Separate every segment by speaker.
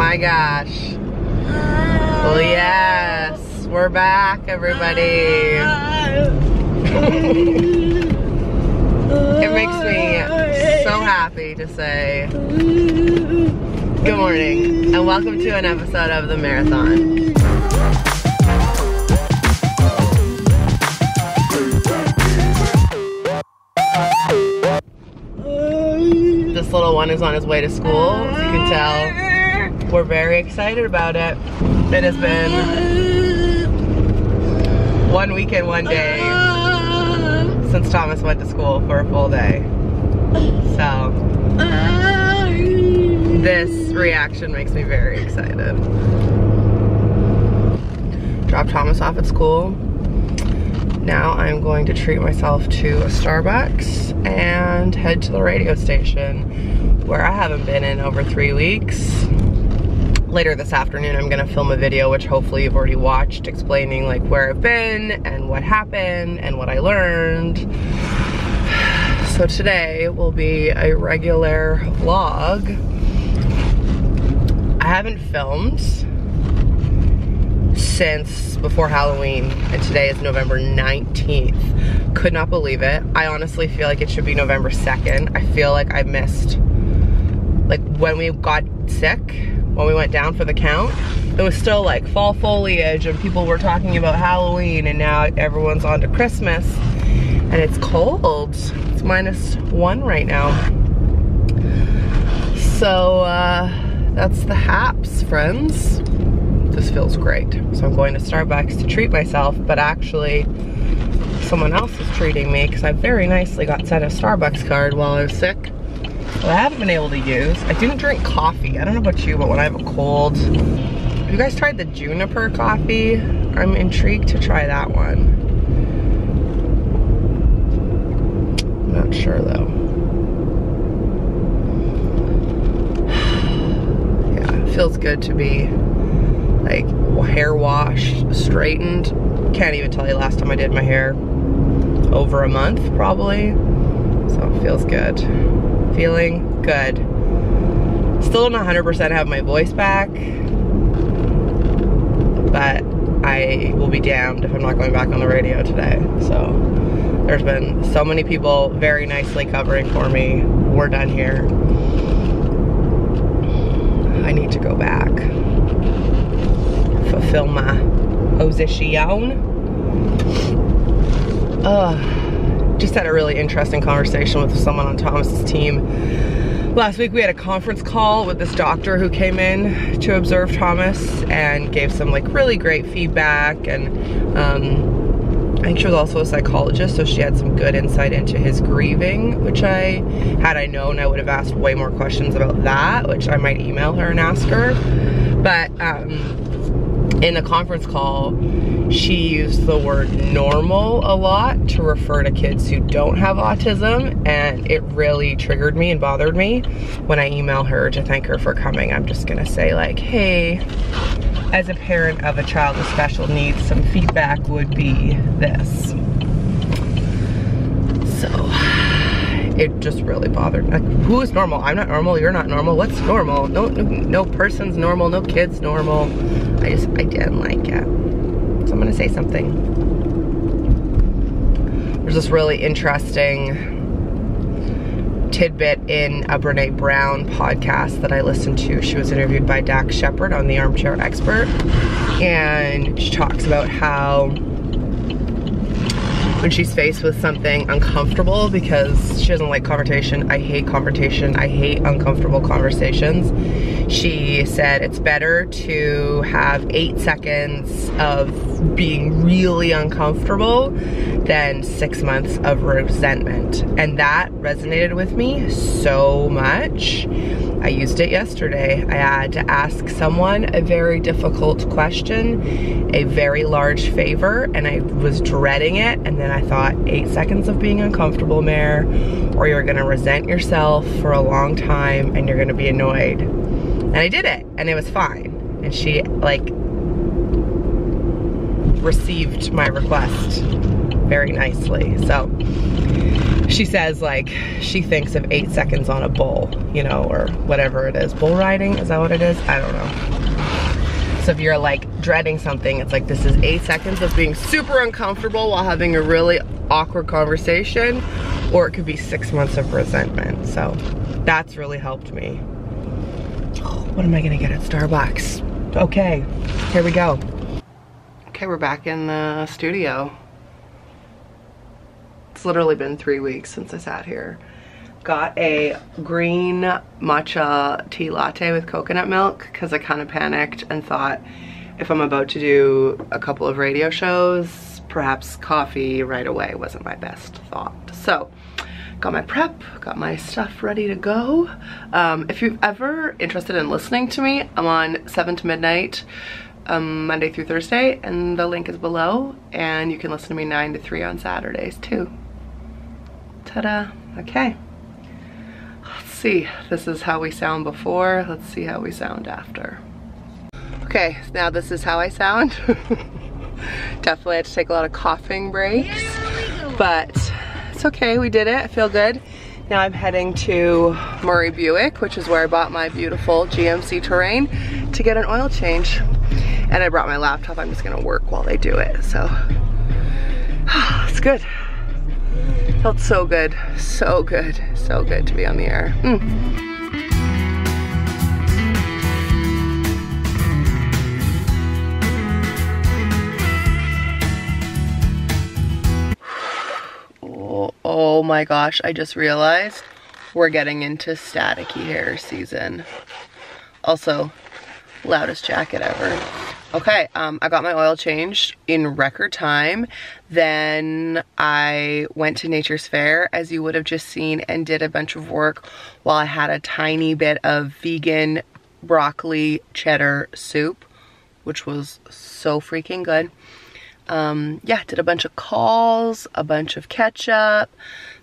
Speaker 1: my gosh. Well, yes, we're back, everybody. It makes me so happy to say good morning and welcome to an episode of the Mareathon. This little one is on his way to school. As you can tell, we're very excited about it. It has been 1 week and 1 day since Thomas went to school for a full day. So this reaction makes me very excited. Dropped Thomas off at school. Now I'm going to treat myself to a Starbucks and head to the radio station where I haven't been in over 3 weeks. Later this afternoon I'm gonna film a video, which hopefully you've already watched, explaining like where I've been and what happened and what I learned. So today will be a regular vlog. I haven't filmed since before Halloween, and today is November 19th. Could not believe it. I honestly feel like it should be November 2nd. I feel like I missed, like when we got sick, when we went down for the count, it was still like fall foliage and people were talking about Halloween, and now everyone's on to Christmas and it's cold. It's -1 right now. So that's the haps, friends. This feels great. So I'm going to Starbucks to treat myself, but actually someone else is treating me because I very nicely got sent a Starbucks card while I was sick. Well, I haven't been able to use. I didn't drink coffee. I don't know about you, but when I have a cold, have you guys tried the juniper coffee? I'm intrigued to try that one. I'm not sure though. Yeah, it feels good to be like hair washed, straightened. Can't even tell you last time I did my hair. Over a month probably. So it feels good. Feeling good. Still don't 100% have my voice back, but I will be damned if I'm not going back on the radio today. So there's been so many people very nicely covering for me. We're done here. I need to go back. Fulfill my position. Just had a really interesting conversation with someone on Thomas's team. Last week we had a conference call with this doctor who came in to observe Thomas and gave some like really great feedback, and I think she was also a psychologist, so she had some good insight into his grieving, which had I known, I would have asked way more questions about that, which I might email her and ask her. But in the conference call, she used the word normal a lot to refer to kids who don't have autism, and it really triggered me and bothered me. When I email her to thank her for coming, I'm just gonna say like, hey, as a parent of a child with special needs, some feedback would be this. So it just really bothered me. Like, who is normal? I'm not normal, you're not normal. What's normal? No person's normal, no kid's normal. I didn't like it. So I'm gonna say something. There's this really interesting tidbit in a Brene Brown podcast that I listened to. She was interviewed by Dax Shepard on The Armchair Expert, and she talks about how when she's faced with something uncomfortable, because she doesn't like confrontation. I hate confrontation. I hate uncomfortable conversations. She said it's better to have 8 seconds of being really uncomfortable than 6 months of resentment. And that resonated with me so much. I used it yesterday. I had to ask someone a very difficult question, a very large favor, and I was dreading it. And then I thought, 8 seconds of being uncomfortable, Mare, or you're gonna resent yourself for a long time and you're gonna be annoyed. And I did it, and it was fine. And she like received my request very nicely. So she says like, she thinks of 8 seconds on a bull, you know, or whatever it is. Bull riding, is that what it is? I don't know. So if you're like dreading something, it's like this is 8 seconds of being super uncomfortable while having a really awkward conversation, or it could be 6 months of resentment. So that's really helped me. What am I gonna get at Starbucks? Okay, here we go. Okay, we're back in the studio. It's literally been 3 weeks since I sat here. Got a green matcha tea latte with coconut milk because I kind of panicked and thought if I'm about to do a couple of radio shows, perhaps coffee right away wasn't my best thought. So, got my prep, got my stuff ready to go. If you're ever interested in listening to me, I'm on 7 to midnight, Monday through Thursday, and the link is below, and you can listen to me 9 to 3 on Saturdays too. Ta-da, okay. Let's see, this is how we sound before, let's see how we sound after. Okay, now this is how I sound. Definitely had to take a lot of coughing breaks, but it's okay, we did it, I feel good. Now I'm heading to Murray Buick, which is where I bought my beautiful GMC Terrain, to get an oil change. And I brought my laptop, I'm just gonna work while they do it, so. It's good. Felt so good, so good, so good to be on the air. Oh my gosh, I just realized we're getting into staticky hair season. Also, loudest jacket ever. Okay, I got my oil changed in record time. Then I went to Nature's Fair, as you would have just seen, and did a bunch of work while I had a tiny bit of vegan broccoli cheddar soup, which was so freaking good. Yeah, did a bunch of calls, a bunch of catch up,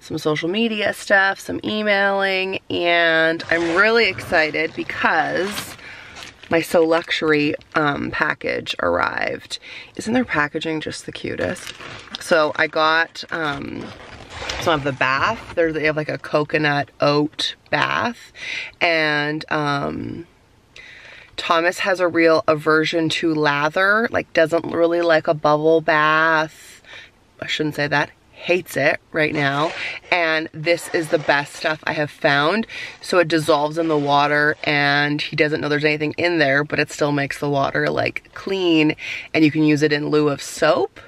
Speaker 1: some social media stuff, some emailing, and I'm really excited because my So Luxury package arrived. Isn't their packaging just the cutest? So I got some of the bath. They have like a coconut oat bath, and Thomas has a real aversion to lather, like doesn't really like a bubble bath. I shouldn't say that. Hates it right now, and this is the best stuff I have found. So it dissolves in the water, and he doesn't know there's anything in there, but it still makes the water like clean, and you can use it in lieu of soap.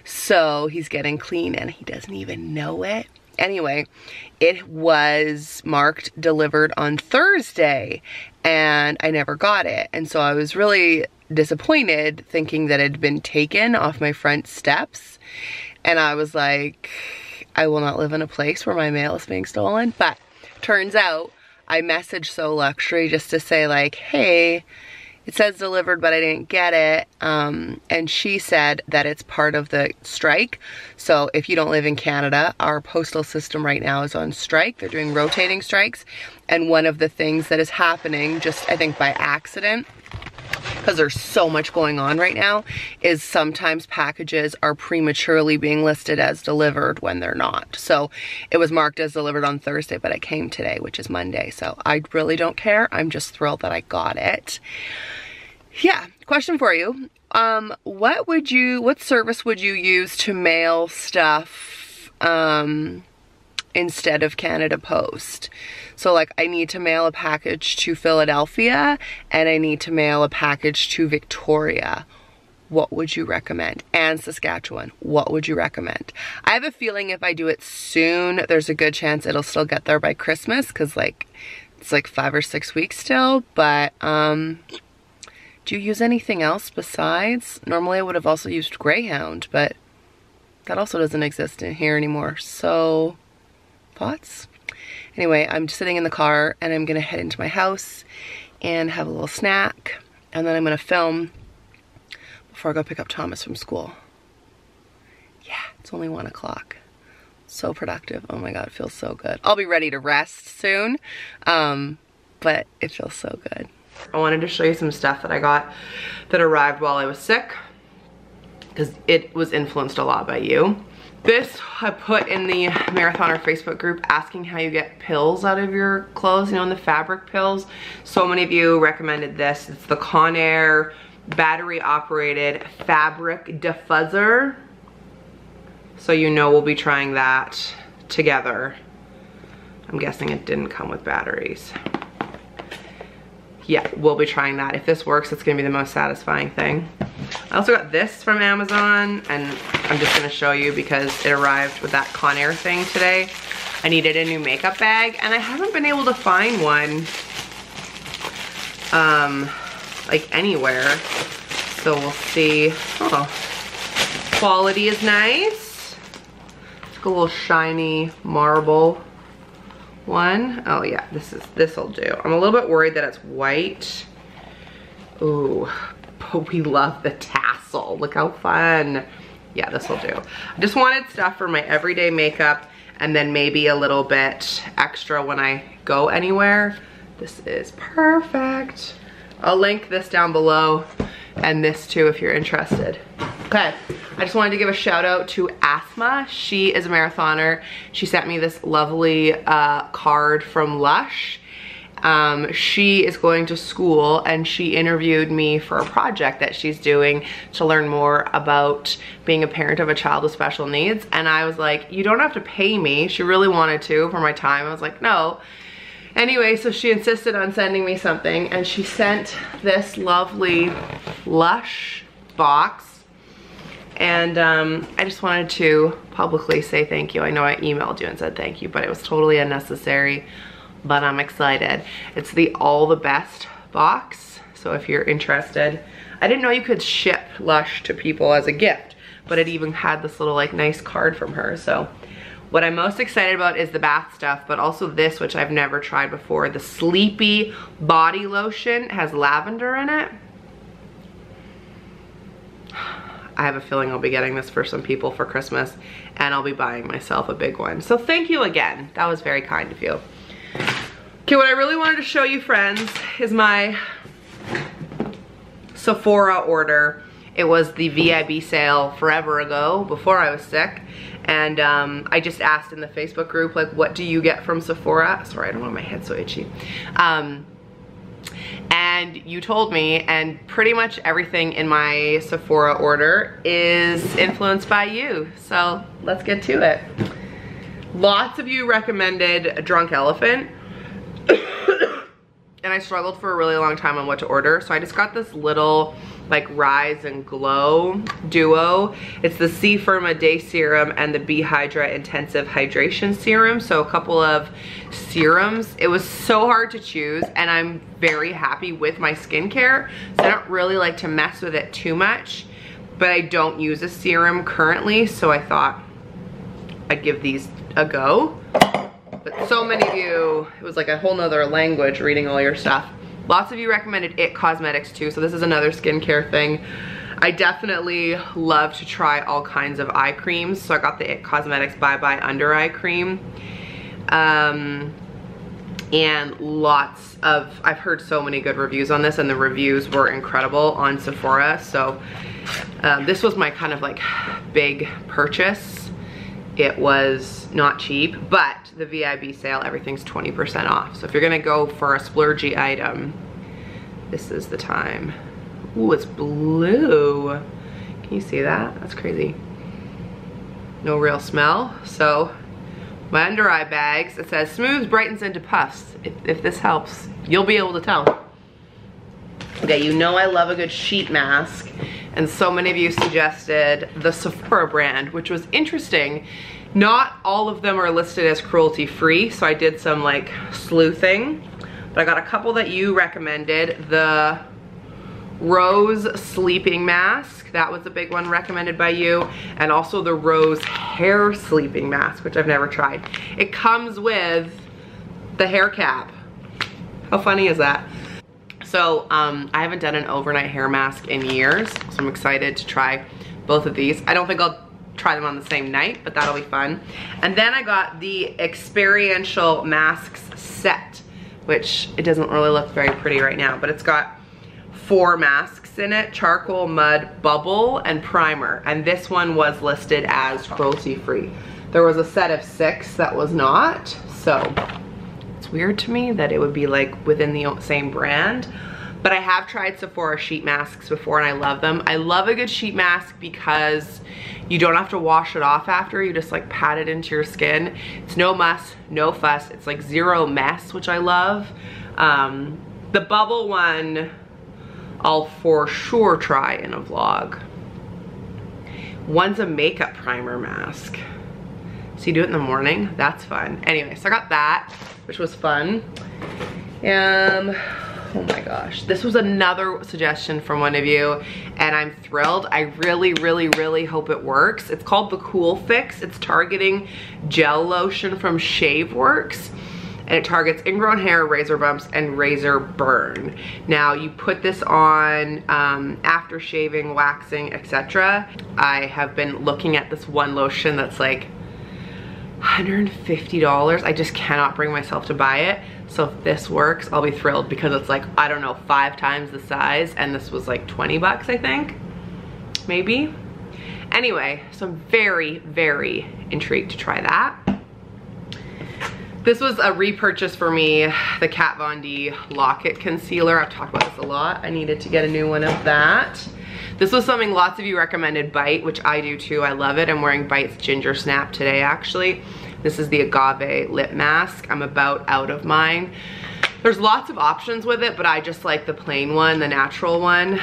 Speaker 1: So he's getting clean and he doesn't even know it. Anyway, it was marked delivered on Thursday and I never got it, and so I was really disappointed, thinking that it had been taken off my front steps. And I was like, I will not live in a place where my mail is being stolen. But turns out I messaged So Luxury just to say like, hey, it says delivered, but I didn't get it. And she said that it's part of the strike. So if you don't live in Canada, our postal system right now is on strike. They're doing rotating strikes. And one of the things that is happening, just I think by accident, because there's so much going on right now, is sometimes packages are prematurely being listed as delivered when they're not. So it was marked as delivered on Thursday, but it came today, which is Monday. So I really don't care. I'm just thrilled that I got it. Yeah, question for you. What service would you use to mail stuff instead of Canada Post? So like I need to mail a package to Philadelphia and I need to mail a package to Victoria. What would you recommend? And Saskatchewan, what would you recommend? I have a feeling if I do it soon, there's a good chance it'll still get there by Christmas, because like it's like 5 or 6 weeks still. But do you use anything else besides? Normally I would have also used Greyhound, but that also doesn't exist in here anymore. So thoughts? Anyway, I'm sitting in the car and I'm gonna head into my house and have a little snack, and then I'm gonna film before I go pick up Thomas from school. Yeah, it's only 1 o'clock. So productive. Oh my God, it feels so good. I'll be ready to rest soon, but it feels so good. I wanted to show you some stuff that I got that arrived while I was sick, because it was influenced a lot by you. This I put in the Marathoner Facebook group asking how you get pills out of your clothes, you know, in the fabric pills. So many of you recommended this. It's the Conair battery operated fabric diffuser. So you know we'll be trying that together. I'm guessing it didn't come with batteries. Yeah, we'll be trying that. If this works, it's gonna be the most satisfying thing. I also got this from Amazon, and I'm just gonna show you because it arrived with that Conair thing today. I needed a new makeup bag, and I haven't been able to find one like anywhere. So we'll see. Oh, quality is nice. It's like a little shiny marble one. Oh yeah, this'll do. I'm a little bit worried that it's white. Ooh, but we love the tassel. Look how fun. Yeah, this'll do. I just wanted stuff for my everyday makeup and then maybe a little bit extra when I go anywhere. This is perfect. I'll link this down below and this too if you're interested. Okay, I just wanted to give a shout out to Asma. She is a marathoner. She sent me this lovely card from Lush. She is going to school and she interviewed me for a project that she's doing to learn more about being a parent of a child with special needs. And I was like, you don't have to pay me. She really wanted to for my time. I was like, no. Anyway, so she insisted on sending me something and she sent this lovely Lush box. And I just wanted to publicly say thank you. I know I emailed you and said thank you, but it was totally unnecessary, but I'm excited. It's the All the Best box, so if you're interested. I didn't know you could ship Lush to people as a gift, but it even had this little like nice card from her. So what I'm most excited about is the bath stuff, but also this, which I've never tried before. The Sleepy Body Lotion. It has lavender in it. I have a feeling I'll be getting this for some people for Christmas, and I'll be buying myself a big one. So thank you again. That was very kind of you. Okay, what I really wanted to show you, friends, is my Sephora order. It was the VIB sale forever ago, before I was sick. And I just asked in the Facebook group, like, what do you get from Sephora? Sorry, I don't want my head so itchy. And you told me, and pretty much everything in my Sephora order is influenced by you. So let's get to it. Lots of you recommended Drunk Elephant. And I struggled for a really long time on what to order. So I just got this little like Rise and Glow duo. It's the C Firma Day Serum and the B Hydra Intensive Hydration Serum. So a couple of serums. It was so hard to choose, and I'm very happy with my skincare. So I don't really like to mess with it too much, but I don't use a serum currently. So I thought I'd give these a go. But so many of you, it was like a whole nother language reading all your stuff. Lots of you recommended IT Cosmetics too, so this is another skincare thing. I definitely love to try all kinds of eye creams, so I got the IT Cosmetics Bye Bye Under Eye Cream. And lots of, I've heard so many good reviews on this, and the reviews were incredible on Sephora, so this was my kind of like big purchase. It was not cheap, but the VIB sale, everything's 20% off. So if you're gonna go for a splurgy item, this is the time. Ooh, it's blue. Can you see that? That's crazy. No real smell. So my under eye bags, it says smooths, brightens into puffs. If this helps, you'll be able to tell. Okay, you know I love a good sheet mask, and so many of you suggested the Sephora brand, which was interesting. Not all of them are listed as cruelty free, so I did some like sleuthing, but I got a couple that you recommended. The Rose Sleeping Mask, that was a big one recommended by you, and also the Rose Hair Sleeping Mask, which I've never tried. It comes with the hair cap. How funny is that? So I haven't done an overnight hair mask in years, so I'm excited to try both of these. I don't think I'll try them on the same night, but that'll be fun. And then I got the Experiential Masks set, which it doesn't really look very pretty right now, but it's got 4 masks in it: charcoal, mud, bubble, and primer. And this one was listed as cruelty-free. There was a set of 6 that was not, so it's weird to me that it would be like within the same brand. But I have tried Sephora sheet masks before and I love them. I love a good sheet mask because you don't have to wash it off after. You just like pat it into your skin. It's no muss, no fuss. It's like zero mess, which I love. The bubble one, I'll for sure try in a vlog. One's a makeup primer mask. So you do it in the morning, that's fun. Anyway, so I got that, which was fun. Oh my gosh, this was another suggestion from one of you and I'm thrilled. I really hope it works. It's called the Cool Fix. It's targeting gel lotion from ShaveWorks and it targets ingrown hair, razor bumps, and razor burn. Now you put this on after shaving, waxing, etc. I have been looking at this one lotion that's like $150. I just cannot bring myself to buy it. So if this works, I'll be thrilled because it's like, I don't know, 5 times the size and this was like 20 bucks, I think, maybe. Anyway, so I'm very intrigued to try that. This was a repurchase for me, the Kat Von D Lock-It Concealer. I've talked about this a lot. I needed to get a new one of that. This was something lots of you recommended, Bite, which I do too. I love it. I'm wearing Bite's Ginger Snap today, actually. This is the Agave Lip Mask. I'm about out of mine. There's lots of options with it, but I just like the plain one, the natural one.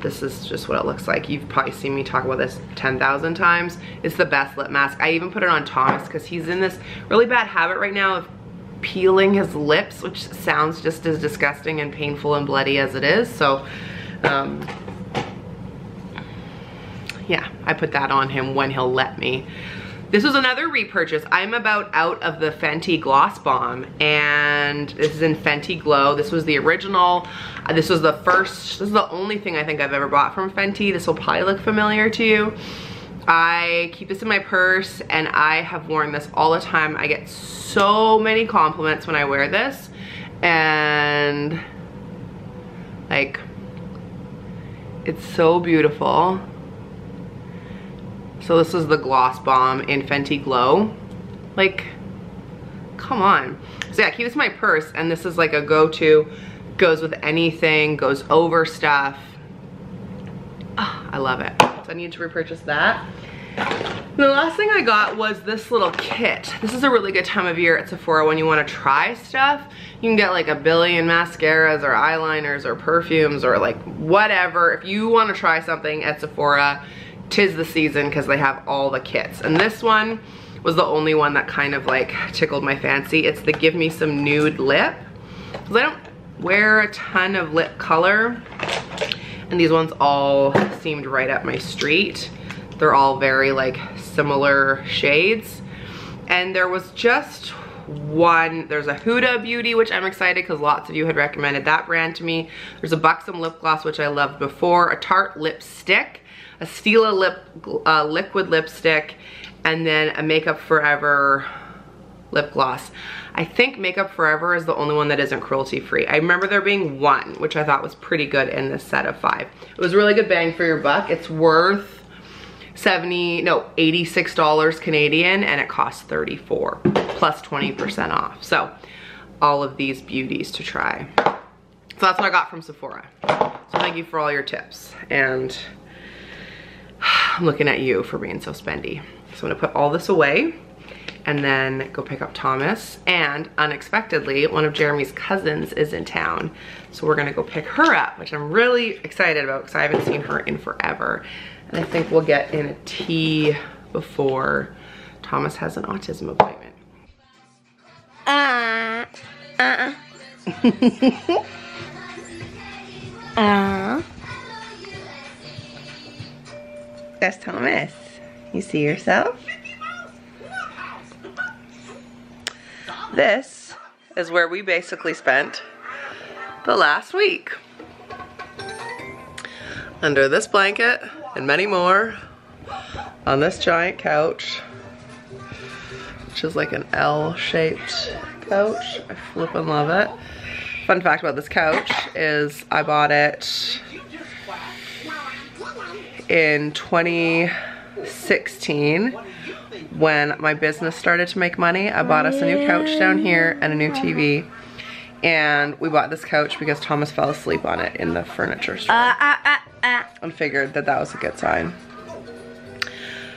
Speaker 1: This is just what it looks like. You've probably seen me talk about this 10,000 times. It's the best lip mask. I even put it on Thomas because he's in this really bad habit right now of peeling his lips, which sounds just as disgusting and painful and bloody as it is. So yeah, I put that on him when he'll let me. This was another repurchase. I'm about out of the Fenty Gloss Bomb, and this is in Fenty Glow. This was the original. This was the first, this is the only thing I think I've ever bought from Fenty. This will probably look familiar to you. I keep this in my purse and I have worn this all the time. I get so many compliments when I wear this, and like, it's so beautiful. So this is the Gloss Bomb in Fenty Glow. Like, come on. So yeah, I keep this in my purse and this is like a go-to. Goes with anything, goes over stuff. Oh, I love it. So I need to repurchase that. The last thing I got was this little kit. This is a really good time of year at Sephora when you want to try stuff. You can get like a billion mascaras or eyeliners or perfumes or like whatever. If you want to try something at Sephora, 'tis the season because they have all the kits. And this one was the only one that kind of like tickled my fancy. It's the Give Me Some Nude Lip. Because I don't wear a ton of lip color. And these ones all seemed right up my street. They're all very like similar shades. And there was just one, there's a Huda Beauty, which I'm excited because lots of you had recommended that brand to me. There's a Buxom lip gloss, which I loved before, a Tarte lipstick, a Stila liquid lipstick, and then a Makeup Forever lip gloss. I think Makeup Forever is the only one that isn't cruelty free. I remember there being one, which I thought was pretty good in this set of 5. It was really good bang for your buck. It's worth $86 Canadian and it costs $34 plus 20% off. So all of these beauties to try. So that's what I got from Sephora. So thank you for all your tips, and I'm looking at you for being so spendy. So I'm gonna put all this away and then go pick up Thomas. And unexpectedly, one of Jeremy's cousins is in town. So we're gonna go pick her up, which I'm really excited about because I haven't seen her in forever. And I think we'll get in a tea before Thomas has an autism appointment. That's Thomas. You see yourself? This is where we basically spent the last week. Under this blanket and many more, on this giant couch, which is like an L-shaped couch. I flip and love it. Fun fact about this couch is I bought it in 2016 when my business started to make money. I bought us a new couch down here and a new TV. And we bought this couch because Thomas fell asleep on it in the furniture store. And figured that that was a good sign.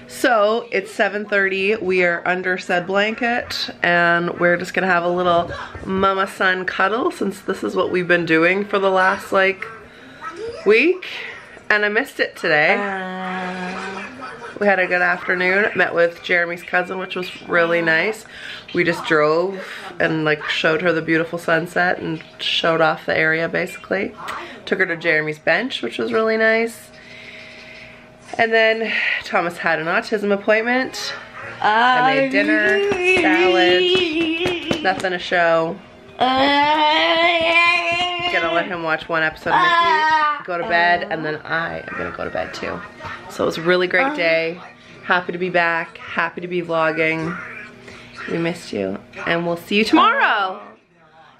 Speaker 1: So it's 7:30, we are under said blanket and we're just gonna have a little mama son cuddle since this is what we've been doing for the last like week. And I missed it today. We had a good afternoon, met with Jeremy's cousin, which was really nice. We just drove and like showed her the beautiful sunset and showed off the area basically. Took her to Jeremy's bench, which was really nice. And then Thomas had an autism appointment. I made dinner, salad, nothing to show. Gonna let him watch one episode of McHale, go to bed, and then I am gonna go to bed too. So it was a really great day. Happy to be back, happy to be vlogging. We missed you, and we'll see you tomorrow.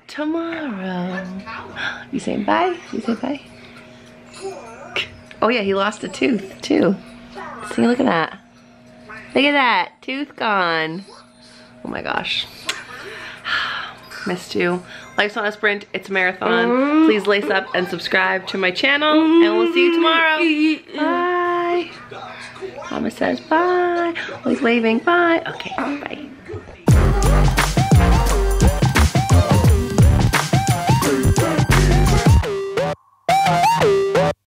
Speaker 1: Tomorrow. You saying bye? You say bye? Oh yeah, he lost a tooth too. See, look at that. Look at that, tooth gone. Oh my gosh. Missed you. Life's not a sprint, it's a marathon. Please lace up and subscribe to my channel, and we'll see you tomorrow. Bye. Thomas says bye. Oh, he's waving, bye. Okay, bye.